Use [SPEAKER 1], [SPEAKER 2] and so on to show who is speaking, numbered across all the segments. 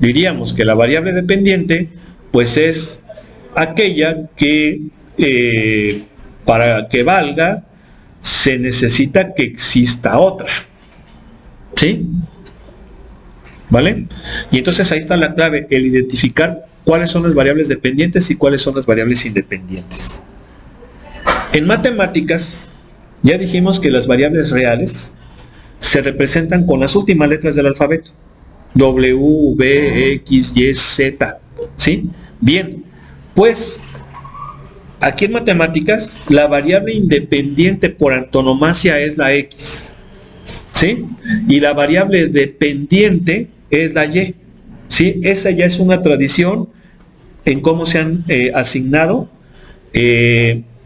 [SPEAKER 1] diríamos que la variable dependiente pues es aquella que para que valga se necesita que exista otra, ¿sí? ¿Vale? Y entonces ahí está la clave, el identificar cuáles son las variables dependientes y cuáles son las variables independientes. En matemáticas ya dijimos que las variables reales se representan con las últimas letras del alfabeto. W, V, X, Y, Z. ¿Sí? Bien, pues aquí en matemáticas la variable independiente por antonomasia es la X. ¿Sí? Y la variable dependiente es la Y. ¿Sí? Esa ya es una tradición en cómo se han asignado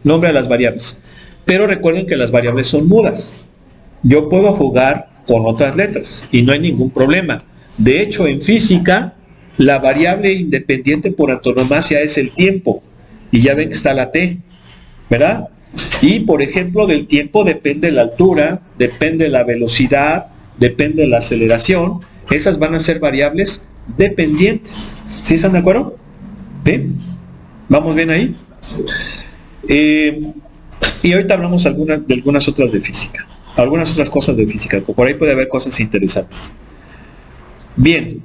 [SPEAKER 1] nombre a las variables. Pero recuerden que las variables son mudas. Yo puedo jugar con otras letras y no hay ningún problema. De hecho, en física, la variable independiente por antonomasia es el tiempo. Y ya ven que está la T, ¿verdad? Y, por ejemplo, del tiempo depende la altura, depende la velocidad, depende la aceleración. Esas van a ser variables dependientes. ¿Sí están de acuerdo? ¿Sí? ¿Vamos bien ahí? Y ahorita hablamos de algunas otras de física. Algunas otras cosas de física. Por ahí puede haber cosas interesantes. Bien.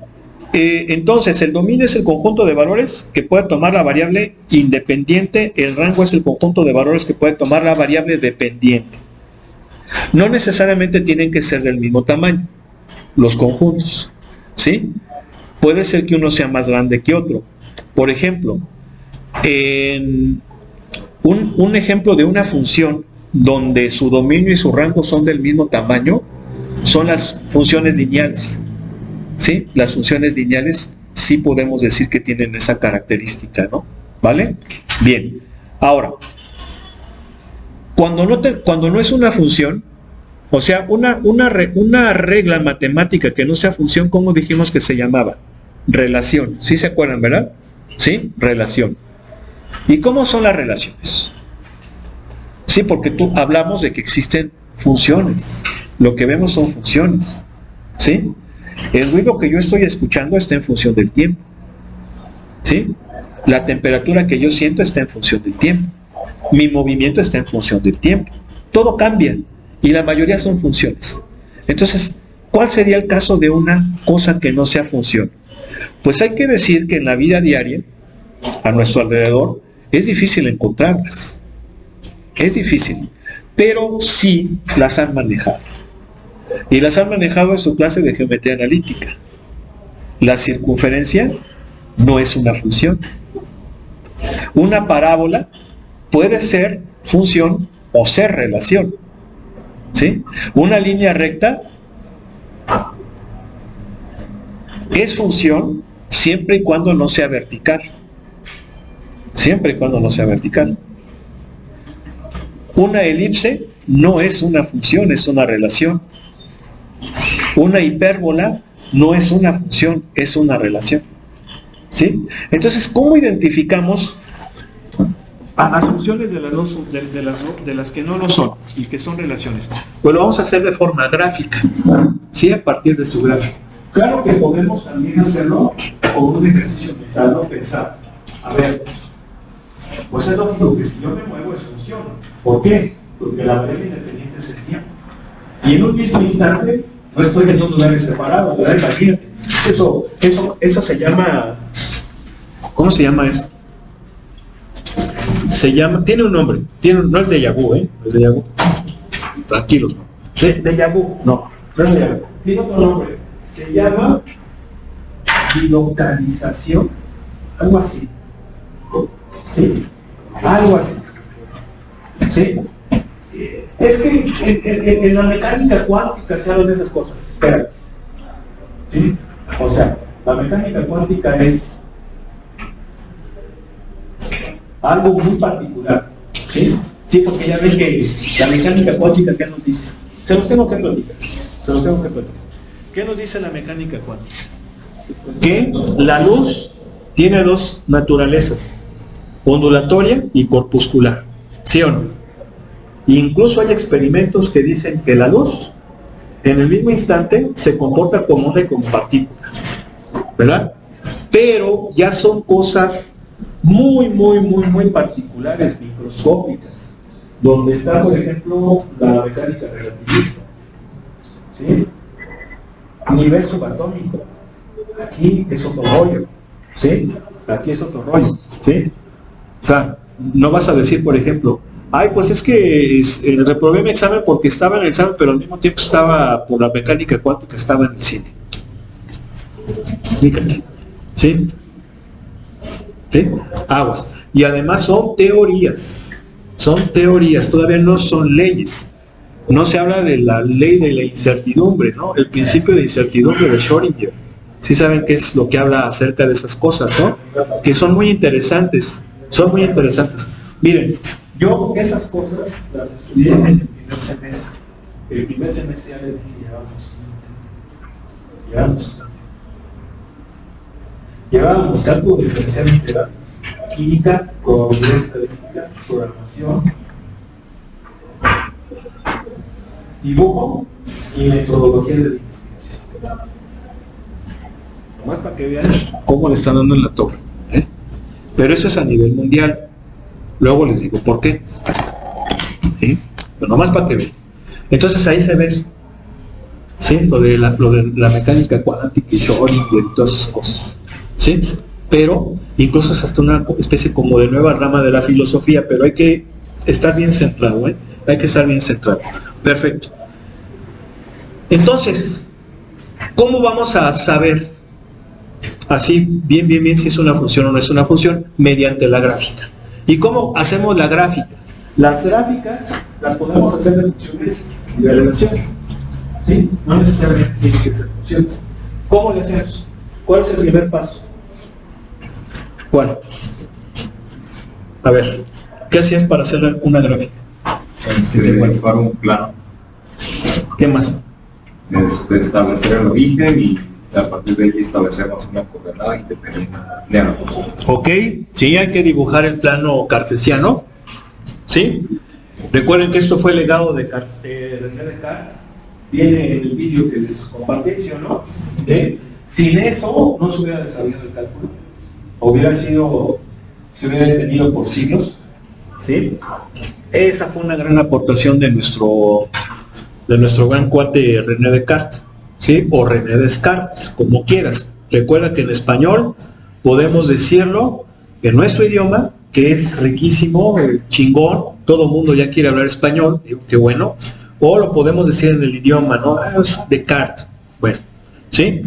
[SPEAKER 1] Entonces, el dominio es el conjunto de valores que puede tomar la variable independiente. El rango es el conjunto de valores que puede tomar la variable dependiente. No necesariamente tienen que ser del mismo tamaño, los conjuntos, ¿sí? Puede ser que uno sea más grande que otro. Por ejemplo, un ejemplo de una función donde su dominio y su rango son del mismo tamaño son las funciones lineales. ¿Sí? Las funciones lineales sí podemos decir que tienen esa característica, ¿no? ¿Vale? Bien. Ahora, cuando no es una función, o sea, una regla matemática que no sea función, ¿cómo dijimos que se llamaba? Relación. ¿Sí se acuerdan, verdad? ¿Sí? Relación. ¿Y cómo son las relaciones? Sí, porque hablamos de que existen funciones. Lo que vemos son funciones. ¿Sí? El ruido que yo estoy escuchando está en función del tiempo. ¿Sí? La temperatura que yo siento está en función del tiempo. Mi movimiento está en función del tiempo. Todo cambia y la mayoría son funciones. Entonces, ¿cuál sería el caso de una cosa que no sea función? Pues hay que decir que en la vida diaria, a nuestro alrededor, es difícil encontrarlas. Es difícil. Pero sí las han manejado. Y las han manejado en su clase de geometría analítica. La circunferencia no es una función. Una parábola puede ser función o ser relación. ¿Sí? Una línea recta es función siempre y cuando no sea vertical. Siempre y cuando no sea vertical. Una elipse no es una función, es una relación. Una hipérbola no es una función, es una relación. ¿Sí? Entonces, ¿cómo identificamos a las funciones de las que no lo son y que son relaciones? Pues lo vamos a hacer de forma gráfica, ¿sí? A partir de su gráfico. Claro que podemos también hacerlo con un ejercicio mental, no pensar. A ver, pues es lógico que si yo me muevo es función. ¿Por qué? Porque la variable independiente es el tiempo. Y en un mismo instante no estoy en dos lugares separados, ¿verdad? Imagínate. Eso se llama... ¿Cómo se llama eso? Se llama... Tiene un nombre. No es déjà vu, ¿eh? No es déjà vu. Tranquilos, ¿no? Déjà vu. No es déjà vu. Tiene otro nombre. Se llama bilocalización. Algo así. ¿Sí? Algo así. ¿Sí? Es que en la mecánica cuántica se hablan de esas cosas. Espera. ¿Sí? O sea, la mecánica cuántica es algo muy particular. ¿Sí? Sí, porque ya ven que la mecánica cuántica, ¿qué nos dice? Se los tengo que platicar. ¿Qué nos dice la mecánica cuántica? Que la luz tiene dos naturalezas, ondulatoria y corpuscular. ¿Sí o no? Incluso hay experimentos que dicen que la luz en el mismo instante se comporta como onda y como partícula, ¿verdad? pero ya son cosas muy particulares, microscópicas, donde está, por ejemplo, la mecánica relativista, ¿sí? Universo subatómico, aquí es otro rollo, ¿sí? Aquí es otro rollo, ¿sí? O sea, no vas a decir, por ejemplo, ay, pues es que reprobé mi examen porque estaba en el examen, pero al mismo tiempo estaba, por la mecánica cuántica, estaba en el cine. Fíjate, ¿sí? ¿Sí? Aguas. Y además son teorías, todavía no son leyes. No se habla de la ley de la incertidumbre, ¿no? El principio de incertidumbre de Schrödinger. Sí saben qué es lo que habla acerca de esas cosas, ¿no? Que son muy interesantes, Miren, yo esas cosas las estudié en el primer semestre. El primer semestre ya les dije, llevábamos cálculo diferencial integral, química, probabilidad estadística, programación, dibujo y metodología de la investigación. Nomás para que vean cómo le están dando en la torre, ¿eh? Pero eso es a nivel mundial. Luego les digo por qué. ¿Sí? Pero nomás para que vean. Entonces ahí se ve, ¿sí? Lo de la mecánica cuántica y Schrödinger y todas esas cosas, ¿sí? Pero incluso es hasta una especie como de nueva rama de la filosofía, pero hay que estar bien centrado, ¿eh? Hay que estar bien centrado. Perfecto. Entonces, ¿cómo vamos a saber así bien si es una función o no es una función? Mediante la gráfica. ¿Y cómo hacemos la gráfica? Las gráficas las podemos hacer de funciones y de relaciones, ¿sí? No necesariamente tienen que ser funciones. ¿Cómo le hacemos? ¿Cuál es el primer paso? Bueno, a ver, ¿qué hacías para hacer una gráfica?
[SPEAKER 2] Se debe llevar un plano.
[SPEAKER 1] ¿Qué más?
[SPEAKER 2] Establecer el origen y a partir de ahí establecemos una coordenada independiente de la función.
[SPEAKER 1] Ok, sí, hay que dibujar el plano cartesiano, ¿sí? Recuerden que esto fue legado de René Descartes, viene en el vídeo que les compartí, ¿sí o no? ¿Sí? Sin eso no se hubiera desarrollado el cálculo, se hubiera detenido por siglos, ¿sí? Esa fue una gran aportación de nuestro gran cuate René Descartes, ¿sí? O René Descartes, como quieras. Recuerda que en español podemos decirlo en nuestro idioma, que es riquísimo, chingón, todo el mundo ya quiere hablar español, digo, qué bueno, o lo podemos decir en el idioma, ¿no? Es Descartes, bueno, ¿sí?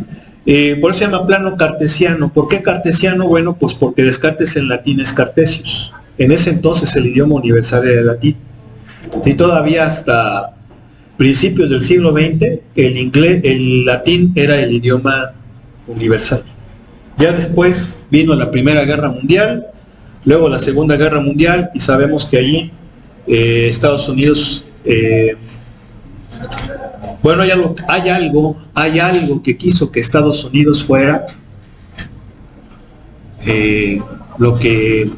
[SPEAKER 1] Por eso se llama plano cartesiano. ¿Por qué cartesiano? Bueno, pues porque Descartes en latín es Cartesius. En ese entonces el idioma universal era el latín. Sí, todavía hasta principios del siglo XX, el latín era el idioma universal. Ya después vino la Primera Guerra Mundial, luego la Segunda Guerra Mundial, y sabemos que allí Estados Unidos, bueno, hay algo que quiso que Estados Unidos fuera lo que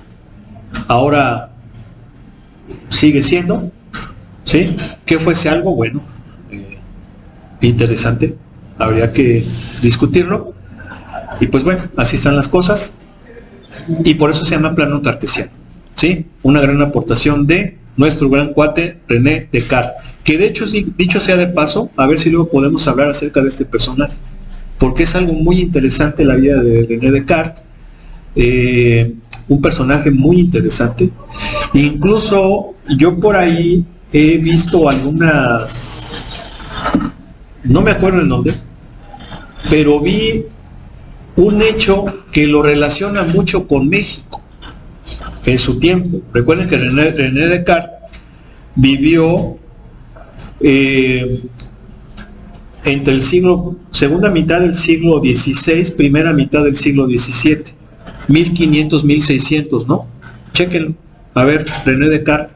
[SPEAKER 1] ahora sigue siendo, ¿sí? ¿Qué fuese algo? Bueno, interesante, habría que discutirlo, y pues bueno, así están las cosas, y por eso se llama plano cartesiano, ¿sí? Una gran aportación de nuestro gran cuate René Descartes, que de hecho, dicho sea de paso, a ver si luego podemos hablar acerca de este personaje, porque es algo muy interesante la vida de René Descartes, un personaje muy interesante. Incluso yo por ahí he visto algunas, no me acuerdo el nombre, pero vi un hecho que lo relaciona mucho con México en su tiempo. Recuerden que René Descartes vivió entre el segunda mitad del siglo XVI, primera mitad del siglo XVII, 1500, 1600, ¿no? Chequenlo. A ver, René Descartes.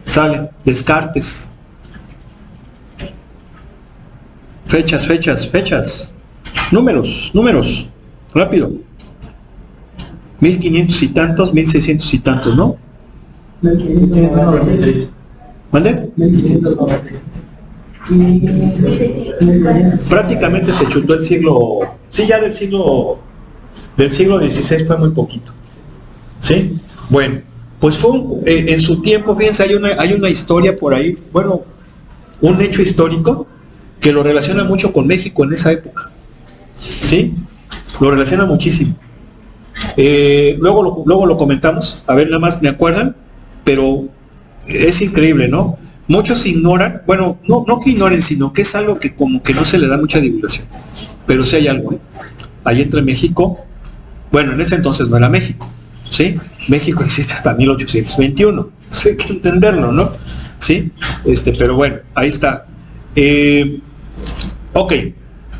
[SPEAKER 1] Sale, Descartes. Fechas. Números. Rápido. 1500 y tantos, 1600 y tantos, ¿no?
[SPEAKER 3] 1596.
[SPEAKER 1] ¿Mande?
[SPEAKER 3] 1596.
[SPEAKER 1] Prácticamente se chutó el siglo, sí, ya del siglo Del siglo XVI fue muy poquito. ¿Sí? Bueno, pues fue en su tiempo, fíjense, hay una historia por ahí, bueno, un hecho histórico que lo relaciona mucho con México en esa época. ¿Sí? Lo relaciona muchísimo. Luego lo comentamos, a ver, nada más me acuerdan, pero es increíble, ¿no? Muchos ignoran, bueno, no que ignoren, sino que es algo que como que no se le da mucha divulgación, pero sí hay algo, ¿eh? Ahí entre México, bueno, en ese entonces no era México, ¿sí? México existe hasta 1821, sí, hay que entenderlo, ¿no? ¿Sí? Pero bueno, ahí está. Ok,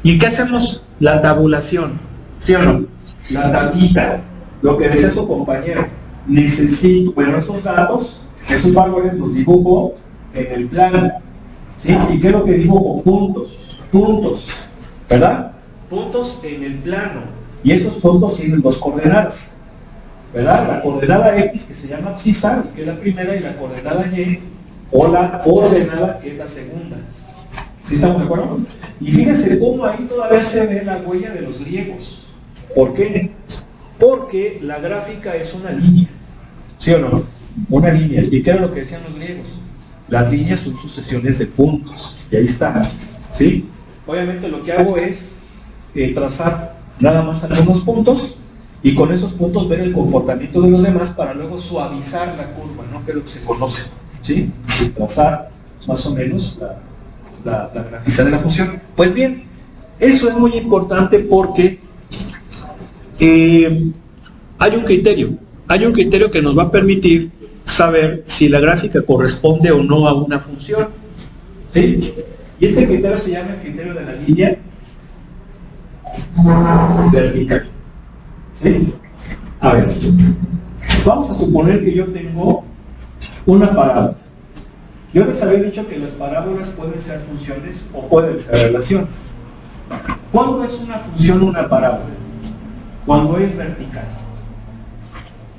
[SPEAKER 1] ¿y qué hacemos? La tabulación, ¿sí o no? La tablita, lo que decía su compañero, necesito, bueno, esos datos, esos valores los dibujo en el plano, ¿sí? ¿Y qué es lo que dibujo? Puntos, ¿verdad? Puntos en el plano, y esos puntos tienen dos coordenadas, ¿verdad? La coordenada X, que se llama abscisal, que es la primera, y la coordenada Y, o la coordenada, que es la segunda. ¿Sí estamos de acuerdo? Y fíjense cómo ahí todavía se ve la huella de los griegos. ¿Por qué? Porque la gráfica es una línea, ¿sí o no? Una línea. ¿Y qué era lo que decían los griegos? Las líneas son sucesiones de puntos. Y ahí está, ¿sí? Obviamente lo que hago es trazar nada más algunos puntos y con esos puntos ver el comportamiento de los demás para luego suavizar la curva, ¿no? Que es lo que se conoce, ¿sí? Y trazar más o menos la gráfica de la función. Pues bien, eso es muy importante porque hay un criterio que nos va a permitir saber si la gráfica corresponde o no a una función, ¿sí? Y ese criterio se llama el criterio de la línea vertical, ¿sí? A ver, vamos a suponer que yo tengo una parábola. Yo les había dicho que las parábolas pueden ser funciones o pueden ser relaciones. ¿Cuándo es una función una parábola? Cuando es vertical.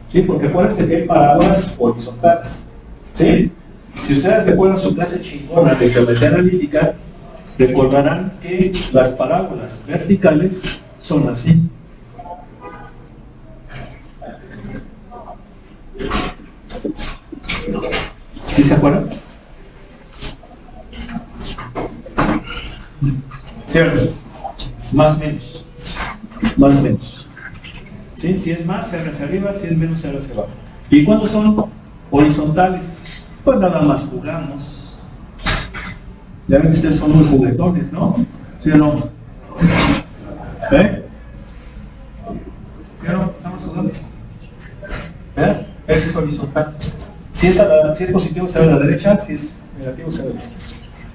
[SPEAKER 1] ¿Sí? Porque acuérdense que hay parábolas horizontales. ¿Sí? Si ustedes recuerdan su clase chingona de geometría analítica, recordarán que las parábolas verticales son así. ¿Sí se acuerdan? ¿Cierto? Más menos. Más menos. ¿Sí? Si es más, se hacia arriba, si es menos, se hacia abajo. ¿Y cuando son horizontales? Pues nada más jugamos. Ya ven que ustedes son muy juguetones, ¿no? ¿Sí o no? ¿Eh? ¿Sí o no? ¿Estamos jugando? ¿Eh? Ese es horizontal. Si es positivo, se va a la derecha, si es negativo, se va a la izquierda.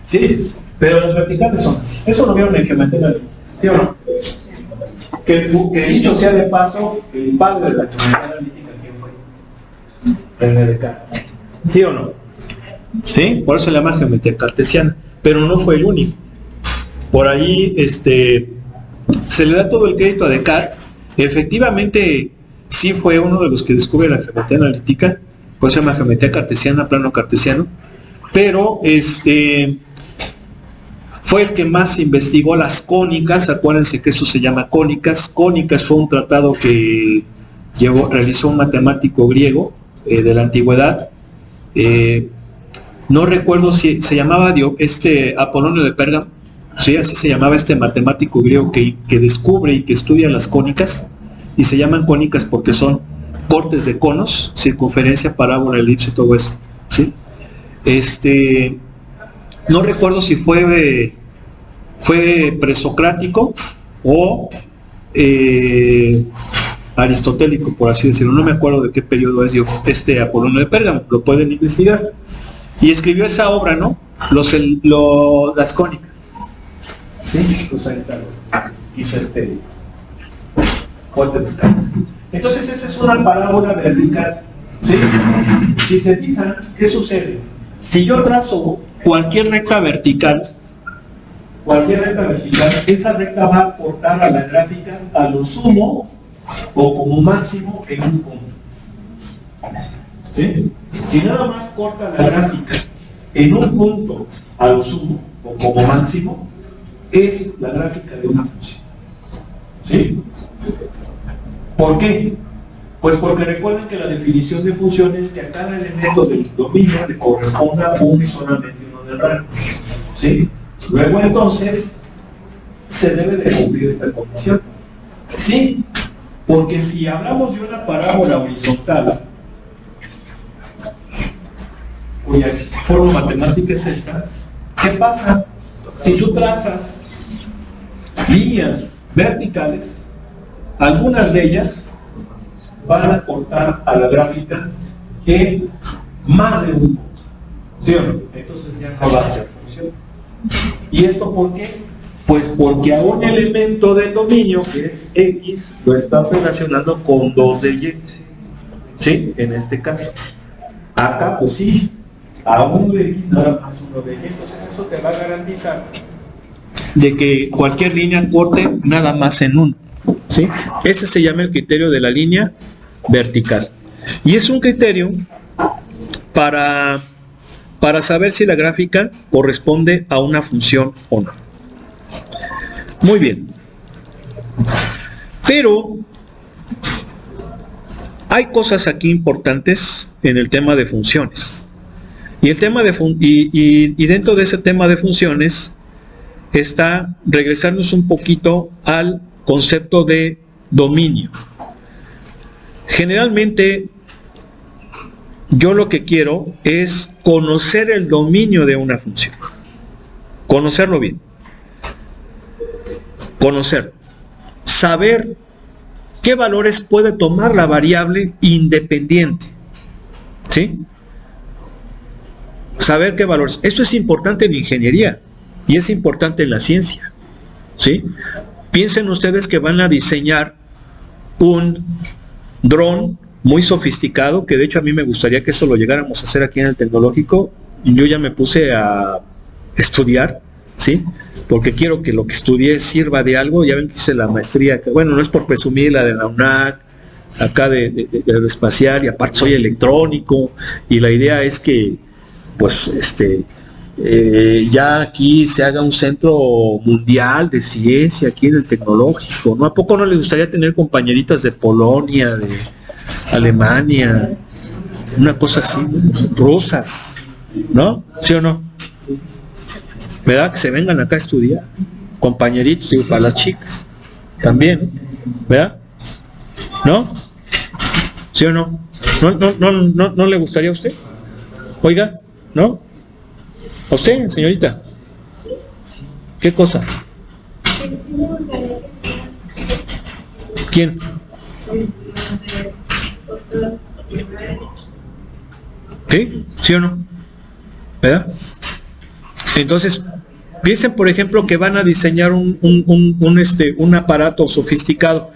[SPEAKER 1] ¿Sí? Pero los verticales son así. Eso lo vieron en geometría, ¿sí o no? Que dicho sea de paso, el padre de la geometría analítica, ¿quién fue? René Descartes. ¿Sí o no? ¿Sí? Por eso se le llama geometría cartesiana. Pero no fue el único. Por ahí se le da todo el crédito a Descartes. Efectivamente, sí fue uno de los que descubre la geometría analítica. Por eso se llama geometría cartesiana, plano cartesiano. Pero fue el que más investigó las cónicas. Acuérdense que esto se llama cónicas. Cónicas fue un tratado que realizó un matemático griego de la antigüedad. No recuerdo si se llamaba Apolonio de Pérgamo. Sí, así se llamaba este matemático griego que descubre y que estudia las cónicas. Y se llaman cónicas porque son cortes de conos, circunferencia, parábola, elipse, todo eso. ¿Sí? No recuerdo si fue presocrático o aristotélico, por así decirlo. No me acuerdo de qué periodo es Apolonio de Pérgamo, lo pueden investigar. Y escribió esa obra, ¿no? Las cónicas. ¿Sí? Pues ahí está, hizo corte de escalas. Entonces esa es una parábola vertical. ¿Sí? Si se fijan, ¿qué sucede? Si yo trazo cualquier recta vertical, esa recta va a cortar a la gráfica a lo sumo o como máximo en un punto. ¿Sí? Si nada más corta la gráfica en un punto a lo sumo o como máximo, es la gráfica de una función. ¿Sí? ¿Por qué? Pues porque recuerden que la definición de función es que a cada elemento del dominio le corresponda un y solamente uno del rango. ¿Sí? Luego entonces se debe de cumplir esta condición. Sí, porque si hablamos de una parábola horizontal, cuya forma matemática es esta, ¿qué pasa? Si tú trazas líneas verticales, algunas de ellas van a aportar a la gráfica en más de un punto. ¿Sí o no? Entonces ya no va a ser función. ¿Y esto por qué? Pues porque a un elemento del dominio, que es X, lo estás relacionando con 2 de Y. ¿Sí? En este caso. Acá, pues sí, a uno de X nada más uno de Y. Entonces eso te va a garantizar de que cualquier línea corte nada más en uno. ¿Sí? Ese se llama el criterio de la línea vertical. Y es un criterio para saber si la gráfica corresponde a una función o no. Muy bien. Pero hay cosas aquí importantes en el tema de funciones. Y el tema de y dentro de ese tema de funciones está regresarnos un poquito al concepto de dominio. Generalmente yo lo que quiero es conocer el dominio de una función. Conocerlo bien. Conocerlo. Saber qué valores puede tomar la variable independiente. ¿Sí? Saber qué valores. Eso es importante en ingeniería y es importante en la ciencia. ¿Sí? Piensen ustedes que van a diseñar un dron muy sofisticado, que de hecho a mí me gustaría que eso lo llegáramos a hacer aquí en el tecnológico. Yo ya me puse a estudiar, ¿sí? Porque quiero que lo que estudié sirva de algo. Ya ven que hice la maestría, que bueno, no es por presumir, la de la UNAC, acá de aeroespacial, y aparte soy electrónico, y la idea es que, pues, ya aquí se haga un centro mundial de ciencia aquí en el tecnológico, ¿no? ¿A poco no les gustaría tener compañeritas de Polonia, de Alemania, una cosa así, rusas, ¿no? ¿Sí o no? ¿Verdad? Que se vengan acá a estudiar, compañeritos, digo, para las chicas también, ¿verdad? ¿No? ¿Sí o no? ¿No le gustaría a usted? Oiga, ¿no? ¿A usted, señorita? ¿Qué cosa? ¿Quién? ¿Sí? ¿Sí o no? ¿Verdad? Entonces, piensen por ejemplo que van a diseñar un aparato sofisticado.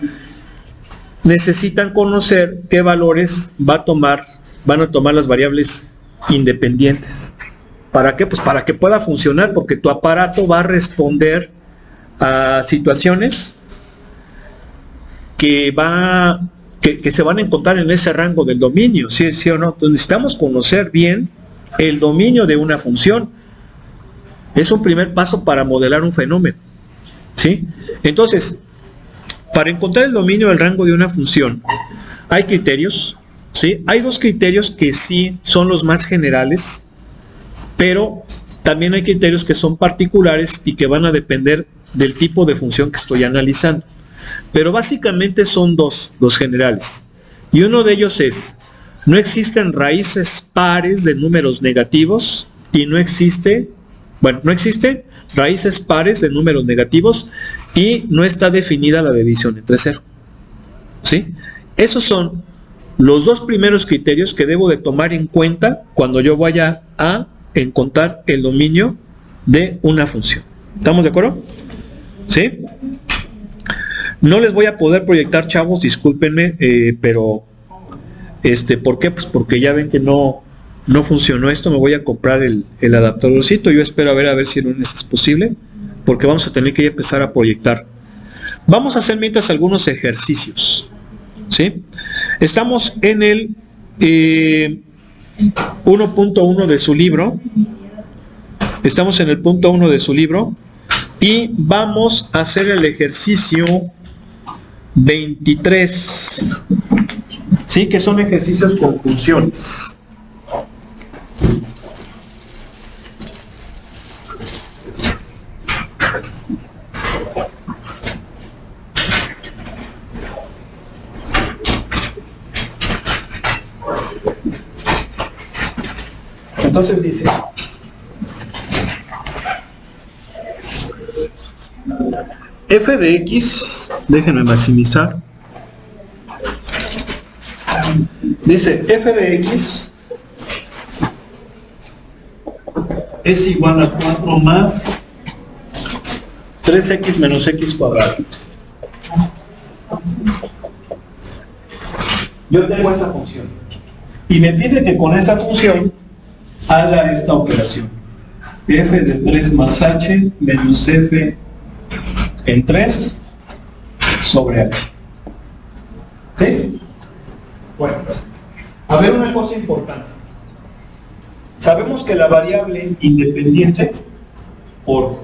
[SPEAKER 1] Necesitan conocer qué valores van a tomar las variables independientes. ¿Para qué? Pues para que pueda funcionar, porque tu aparato va a responder a situaciones que se van a encontrar en ese rango del dominio, ¿sí o no? Entonces necesitamos conocer bien el dominio de una función. Es un primer paso para modelar un fenómeno, ¿sí? Entonces, para encontrar el dominio del rango de una función, hay criterios, ¿sí? Hay dos criterios que sí son los más generales, pero también hay criterios que son particulares y que van a depender del tipo de función que estoy analizando. Pero básicamente son dos, los generales. Y uno de ellos es, no existen raíces pares de números negativos y no existen raíces pares de números negativos y no está definida la división entre cero. ¿Sí? Esos son los dos primeros criterios que debo de tomar en cuenta cuando yo vaya a encontrar el dominio de una función. ¿Estamos de acuerdo? ¿Sí? No les voy a poder proyectar, chavos, discúlpenme, pero ¿por qué? Pues porque ya ven que no funcionó esto. Me voy a comprar el adaptadorcito. Yo espero a ver si el lunes es posible, porque vamos a tener que empezar a proyectar. Vamos a hacer mientras algunos ejercicios, ¿sí? Estamos en el 1.1 de su libro. Estamos en el punto 1 de su libro y vamos a hacer el ejercicio 23. Sí, que son ejercicios con funciones. Entonces dice, f de x, déjenme maximizar, dice f de x es igual a 4 más 3x menos x cuadrado. Yo tengo esa función y me pide que con esa función haga esta operación, f de 3 más h menos f en 3 sobre h. ¿Sí? Bueno, a ver una cosa importante. Sabemos que la variable independiente por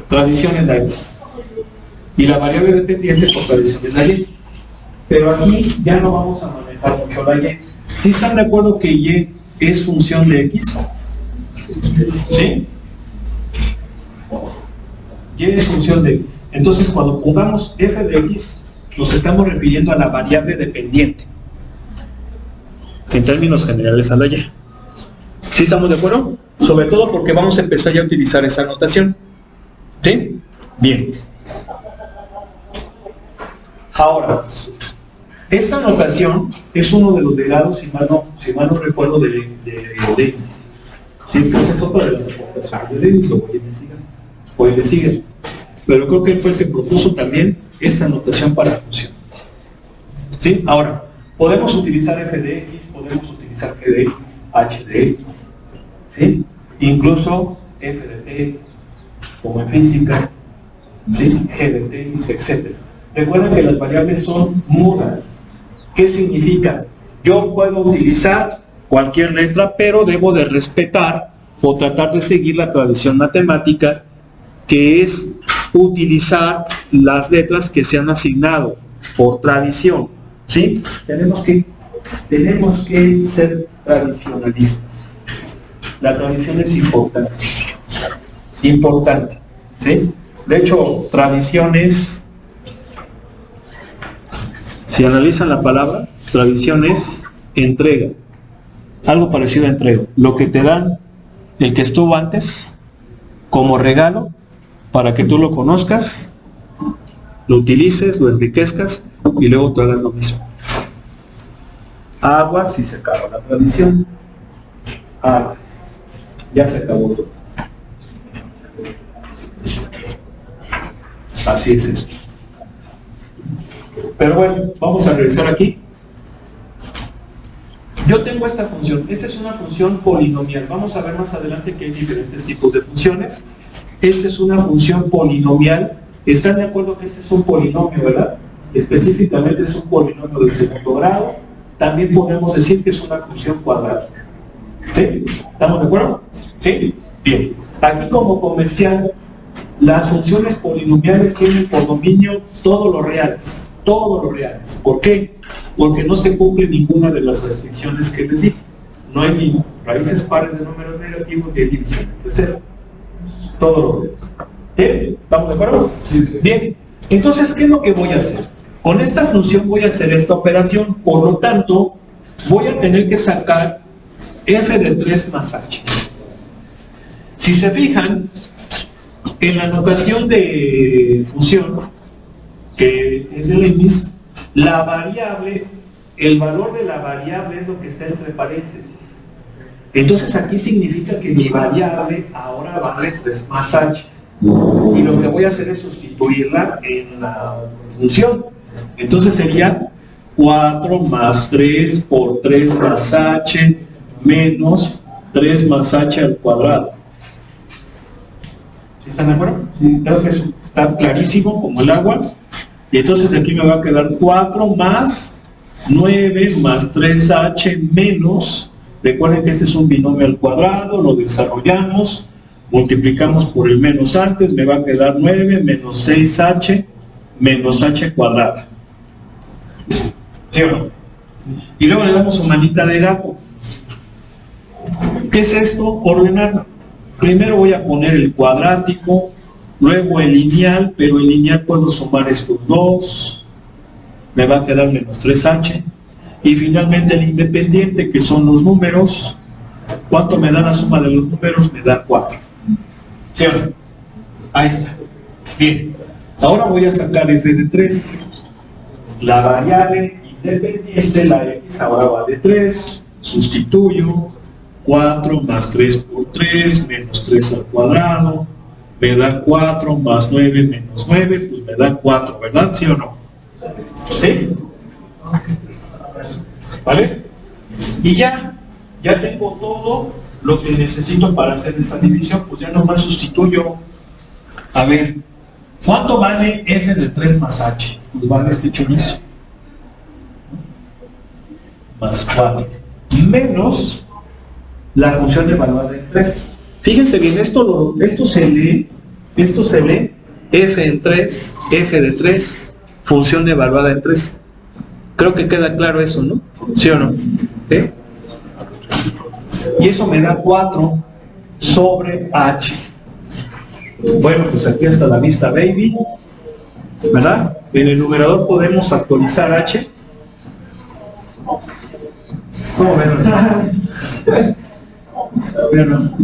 [SPEAKER 1] tradición es la x y la variable dependiente por tradición es la y. Pero aquí ya no vamos a manejar mucho la y. ¿Sí están de acuerdo que y es función de x? ¿Sí? Y es función de x. Entonces cuando pongamos f de x nos estamos refiriendo a la variable dependiente, en términos generales a la y. ¿Sí estamos de acuerdo? Sobre todo porque vamos a empezar ya a utilizar esa notación. ¿Sí? Bien. Ahora, esta notación es uno de los legados, si mal no recuerdo, de Leibniz. ¿Sí? Pues es otra de las aportaciones de Leibniz, lo voy a investigar. Pero creo que él fue el que propuso también esta notación para función. ¿Sí? Ahora, podemos utilizar f de x, podemos utilizar g de x, h de x, ¿sí? Incluso f de t, como en física, ¿sí? G de t, etc. Recuerden que las variables son mudas. ¿Qué significa? Yo puedo utilizar cualquier letra, pero debo de respetar o tratar de seguir la tradición matemática, que es utilizar las letras que se han asignado por tradición. ¿Sí? Tenemos que ser tradicionalistas. La tradición es importante. Importante. ¿Sí? De hecho, tradición es, si analizan la palabra, tradición es entrega. Algo parecido a entrega. Lo que te dan el que estuvo antes como regalo para que tú lo conozcas, lo utilices, lo enriquezcas y luego tú hagas lo mismo. Aguas si se acaba la tradición. Aguas. Ya se acabó todo. Así es eso. Pero bueno, vamos a regresar aquí. Yo tengo esta función. Esta es una función polinomial. Vamos a ver más adelante que hay diferentes tipos de funciones. Esta es una función polinomial. ¿Están de acuerdo que este es un polinomio, verdad? Específicamente es un polinomio del segundo grado. También podemos decir que es una función cuadrática. ¿Sí? ¿Estamos de acuerdo? ¿Sí? Bien. Aquí como comercial, las funciones polinomiales tienen por dominio todos los reales. Todos los reales. ¿Por qué? Porque no se cumple ninguna de las restricciones que les dije. No hay ni raíces pares de números negativos ni división de cero. Todos los reales. ¿Bien? ¿Estamos de acuerdo? Sí. Bien. Entonces, ¿qué es lo que voy a hacer? Con esta función voy a hacer esta operación. Por lo tanto, voy a tener que sacar f de 3 más h. Si se fijan, en la notación de función, que es de Leibniz, la variable, el valor de la variable es lo que está entre paréntesis. Entonces aquí significa que mi variable ahora vale 3 más h. Y lo que voy a hacer es sustituirla en la función. Entonces sería 4 más 3 por 3 más h menos 3 más h al cuadrado. ¿Sí están de acuerdo? Sí. Creo que está clarísimo como el agua. Y entonces aquí me va a quedar 4 más 9 más 3h menos, recuerden que este es un binomio al cuadrado, lo desarrollamos, multiplicamos por el menos antes, me va a quedar 9 menos 6h menos h cuadrada. ¿Sí o no? Y luego le damos su manita de gato. ¿Qué es esto? Ordenar. Primero voy a poner el cuadrático, luego el lineal, pero el lineal puedo sumar estos dos, me va a quedar menos 3h, y finalmente el independiente, que son los números. ¿Cuánto me da la suma de los números? Me da 4. ¿Sí o no? Ahí está. Bien. Ahora voy a sacar f de 3. La variable independiente, la x, ahora va de 3. Sustituyo. 4 más 3 por 3, menos 3 al cuadrado, me da 4 más 9 menos 9, pues me da 4, ¿verdad? ¿Sí o no? ¿Sí? ¿Vale? Y ya tengo todo lo que necesito para hacer esa división, pues ya nomás sustituyo. A ver, ¿cuánto vale f de 3 más h? Pues vale este chorizo. Más 4. Menos la función evaluada en 3. Fíjense bien, esto se lee f en 3, f de 3, función evaluada en 3. Creo que queda claro eso, ¿no? ¿Sí o no? ¿Eh? Y eso me da 4 sobre h. Bueno, pues aquí hasta la vista, baby. ¿Verdad? En el numerador podemos factorizar h. ¿Cómo ven? Bueno,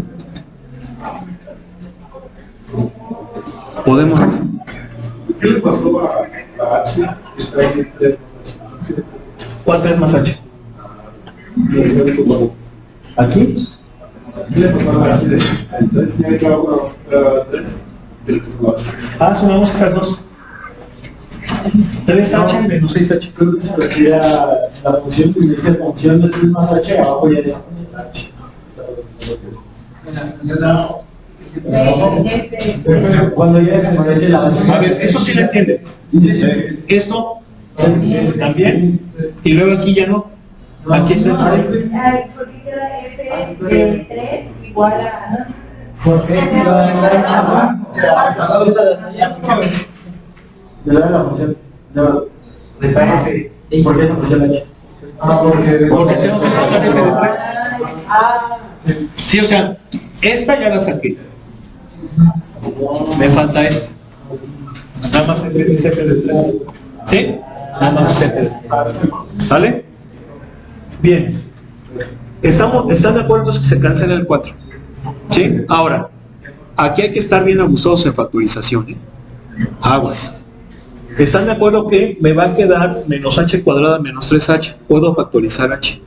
[SPEAKER 1] podemos hacer.
[SPEAKER 2] ¿Qué le pasó a la h?
[SPEAKER 1] ¿Cuál 3 más h? ¿Aquí?
[SPEAKER 2] ¿Qué le pasó a la h? Entonces tiene que haber 3. ¿Qué le pasó a la h?
[SPEAKER 1] Ah, sumamos estas dos. 3h menos 6h.
[SPEAKER 3] Creo que se refiere a la función que dice función de 3 más h, abajo ya esa función h. Cuando ya desaparece la base.
[SPEAKER 1] A ver, eso sí lo entiende. Esto también. Y luego aquí ya no. Aquí está el 3.
[SPEAKER 4] Porque queda f de 3 igual a...
[SPEAKER 3] ¿Por qué? De la función. ¿Por qué esa función h?
[SPEAKER 1] Porque tengo que sacar f de 3. Sí, o sea, esta ya la saqué. Me falta esta. Nada más f de 3. ¿Sí? Nada más f de 3. ¿Vale? Bien. ¿Están de acuerdo que se cancela el 4? ¿Sí? Ahora, aquí hay que estar bien abusados en factorización, ¿eh? Aguas. ¿Están de acuerdo que me va a quedar menos h cuadrada menos 3h? Puedo factorizar h.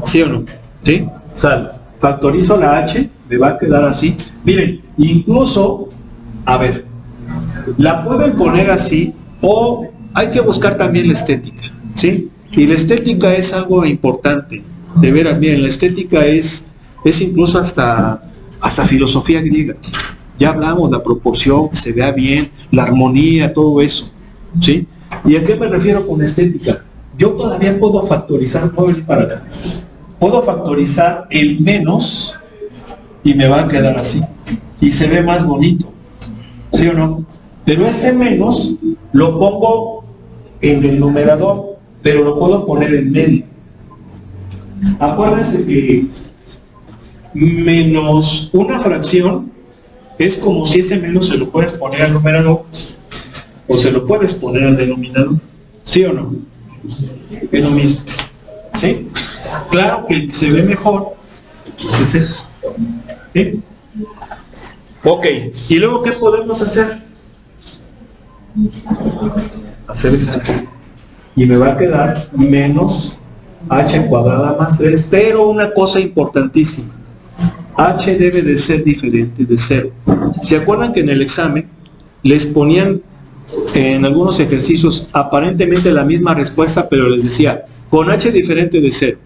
[SPEAKER 1] ¿Sí o no? ¿Sí? Sale. Factorizo la h, me va a quedar así. Miren, incluso, a ver, la pueden poner así o hay que buscar también la estética, ¿sí? Y la estética es algo importante. De veras, miren, la estética es incluso hasta filosofía griega. Ya hablamos, la proporción, que se vea bien, la armonía, todo eso, ¿sí? ¿Y a qué me refiero con estética? Yo todavía puedo factorizar, puedo ir para acá. Puedo factorizar el menos y me va a quedar así. Y se ve más bonito, ¿sí o no? Pero ese menos lo pongo en el numerador, pero lo puedo poner en medio. Acuérdense que menos una fracción es como si ese menos se lo puedes poner al numerador o se lo puedes poner al denominador. ¿Sí o no? Es lo mismo. ¿Sí? Claro que el que se ve mejor pues es ese. ¿Sí? Ok. ¿Y luego qué podemos hacer? Hacer esto. Y me va a quedar menos h cuadrada más 3. Pero una cosa importantísima. H debe de ser diferente de 0. ¿Se acuerdan que en el examen les ponían en algunos ejercicios aparentemente la misma respuesta, pero les decía con h diferente de 0,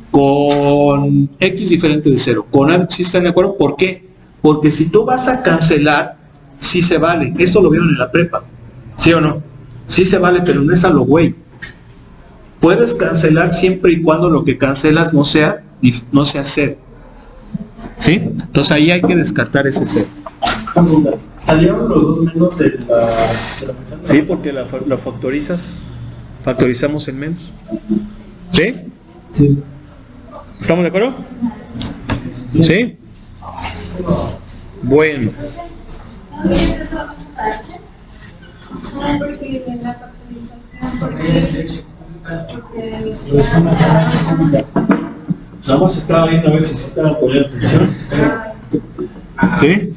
[SPEAKER 1] con x diferente de 0, con a? ¿Sí están de acuerdo? ¿Por qué? Porque si tú vas a cancelar, sí se vale. Esto lo vieron en la prepa, ¿sí o no? Sí se vale, pero no es a lo güey. Puedes cancelar siempre y cuando lo que cancelas no sea 0. ¿Sí? Entonces ahí hay que descartar ese 0.
[SPEAKER 3] Salieron los dos menos de la función.
[SPEAKER 1] Sí, porque la factorizamos en menos. ¿Sí?
[SPEAKER 3] Sí.
[SPEAKER 1] ¿Estamos de acuerdo? ¿Sí? Bueno.
[SPEAKER 4] ¿Es eso H? No, porque en la factorización,
[SPEAKER 1] Nada más estaba viendo a ver si se estaba poniendo atención. ¿Sí?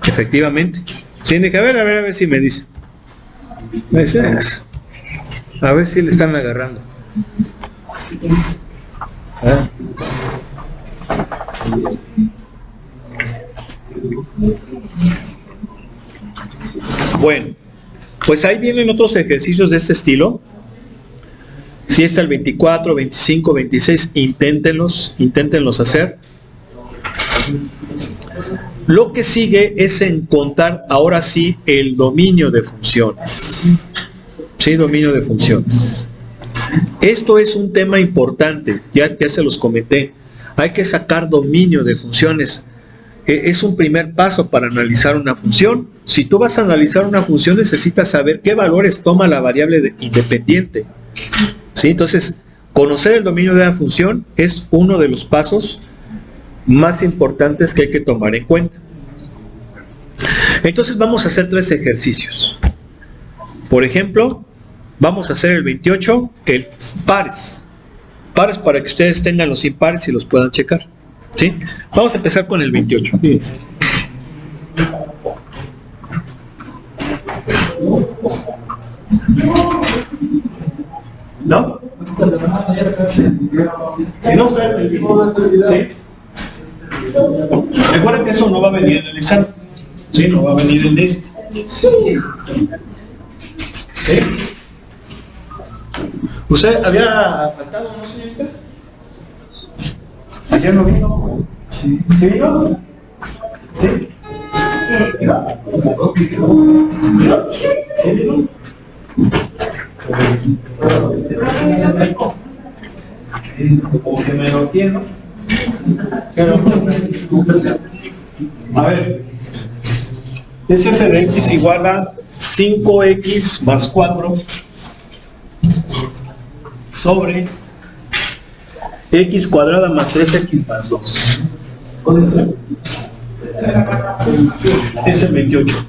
[SPEAKER 1] Efectivamente. Tiene que a ver si me dice. A ver si le están agarrando. ¿Ah? Bueno, pues ahí vienen otros ejercicios de este estilo. Si está el 24, 25, 26, inténtenlos hacer. Lo que sigue es encontrar ahora sí el dominio de funciones. Sí, dominio de funciones. Esto es un tema importante, ya se los comenté. Hay que sacar dominio de funciones. Es un primer paso para analizar una función. Si tú vas a analizar una función, necesitas saber qué valores toma la variable independiente. ¿Sí? Entonces, conocer el dominio de la función es uno de los pasos más importantes que hay que tomar en cuenta. Entonces vamos a hacer 3 ejercicios. Por ejemplo, vamos a hacer el 28, el pares. Pares para que ustedes tengan los impares y los puedan checar. ¿Sí? Vamos a empezar con el 28. Fíjense. ¿No? Si no, ¿sí? Recuerden que eso no va a venir en el examen. Sí, no va a venir en este. ¿Sí? ¿Usted había faltado, no, señorita? ¿Ayer no vino? Sí. ¿Sí vino? ¿Sí? ¿Sí vino? Como que me lo entiendo. A ver, es f de x igual a 5x más 4 sobre x cuadrada más 3x más 2. Es el 28.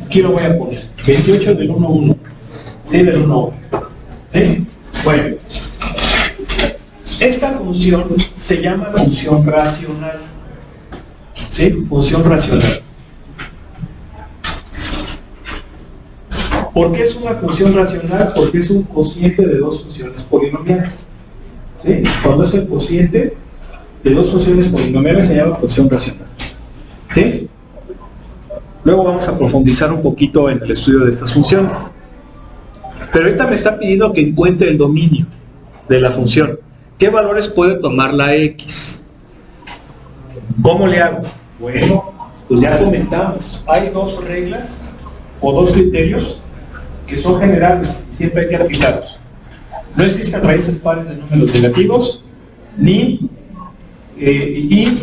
[SPEAKER 1] Aquí lo voy a poner. 28 del 1 a 1. Sí, del 1 a 1. ¿Sí? Bueno. Esta función se llama función racional. ¿Sí? Función racional. ¿Por qué es una función racional? Porque es un cociente de 2 funciones polinomiales. ¿Sí? Cuando es el cociente de 2 funciones polinomiales se llama función racional. ¿Sí? Luego vamos a profundizar un poquito en el estudio de estas funciones. Pero ahorita me está pidiendo que encuentre el dominio de la función. ¿Qué valores puede tomar la x? ¿Cómo le hago? Bueno, pues ya comentamos. Hay 2 reglas o 2 criterios que son generales y siempre hay que aplicarlos. No existen raíces pares de números negativos, y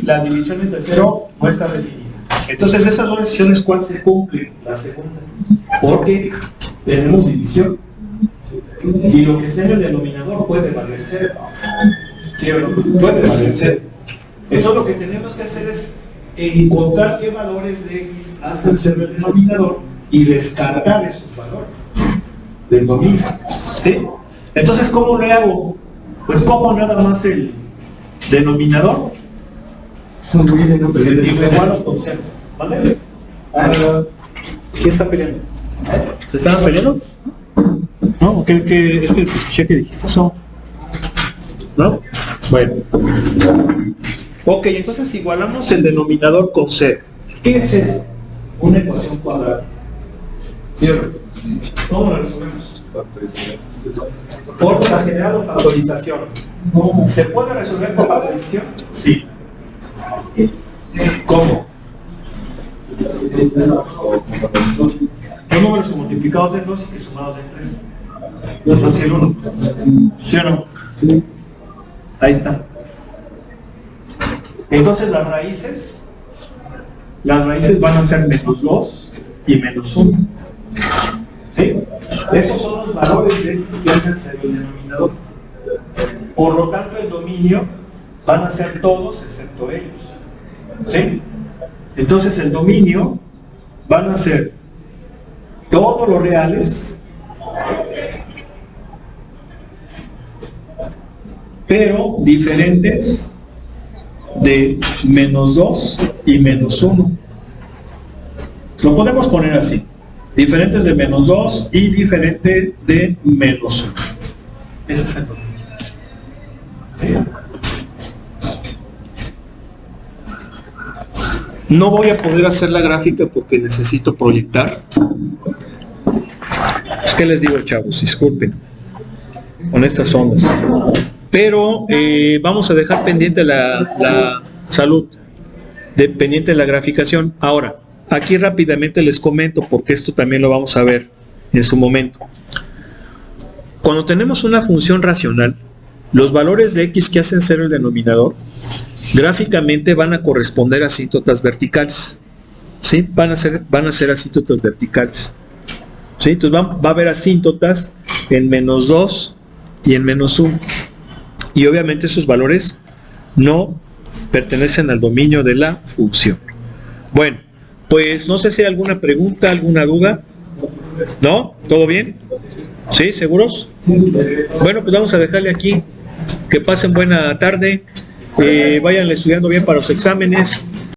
[SPEAKER 1] la división entre 0 no está definida. Entonces, de esas 2 decisiones, ¿cuál se cumple? La segunda. Porque tenemos división. Y lo que sea en el denominador puede valer 0. ¿Sí o no? Puede valer 0. Entonces, lo que tenemos que hacer es encontrar qué valores de x hacen 0 el denominador y descartar esos valores del dominio. ¿Sí? Entonces, ¿cómo le hago? Pues como nada más el denominador igual con 0. ¿Vale? ¿Qué está peleando? ¿Se estaban peleando? ¿No? Es que escuché que dijiste eso. ¿No? Bueno. Ok, entonces igualamos el denominador con 0. ¿Qué es eso? Una ecuación cuadrada. ¿Cierto? ¿Cómo la resolvemos? Por la general o factorización. ¿Se puede resolver por factorización? Sí. ¿Cómo? Los números multiplicados de 2 y que sumados de 3. 2 más el 1. ¿Sí o no? Sí. Ahí está. Entonces las raíces las raíces van a ser -2 y -1. ¿Sí? Esos son los valores de x que hacen ser el denominador. Por lo tanto, el dominio van a ser todos excepto ellos. ¿Sí? Entonces, el dominio van a ser todos los reales, pero diferentes de -2 y -1. Lo podemos poner así: diferentes de -2 y diferente de -1. Ese es el dominio. ¿Sí? No voy a poder hacer la gráfica porque necesito proyectar. Pues, ¿qué les digo, chavos? Disculpen con estas ondas. Pero vamos a dejar pendiente la salud, pendiente la graficación. Ahora, aquí rápidamente les comento, porque esto también lo vamos a ver en su momento. Cuando tenemos una función racional, los valores de x que hacen ser el denominador, gráficamente van a corresponder a asíntotas verticales. ¿Sí? Van a ser asíntotas verticales. ¿Sí? Entonces va a haber asíntotas en -2 y en -1. Y obviamente esos valores no pertenecen al dominio de la función. Bueno, pues no sé si hay alguna pregunta, alguna duda. ¿No? ¿Todo bien? ¿Sí? ¿Seguros? Bueno, pues vamos a dejarle aquí. Que pasen buena tarde. Vayan estudiando bien para los exámenes.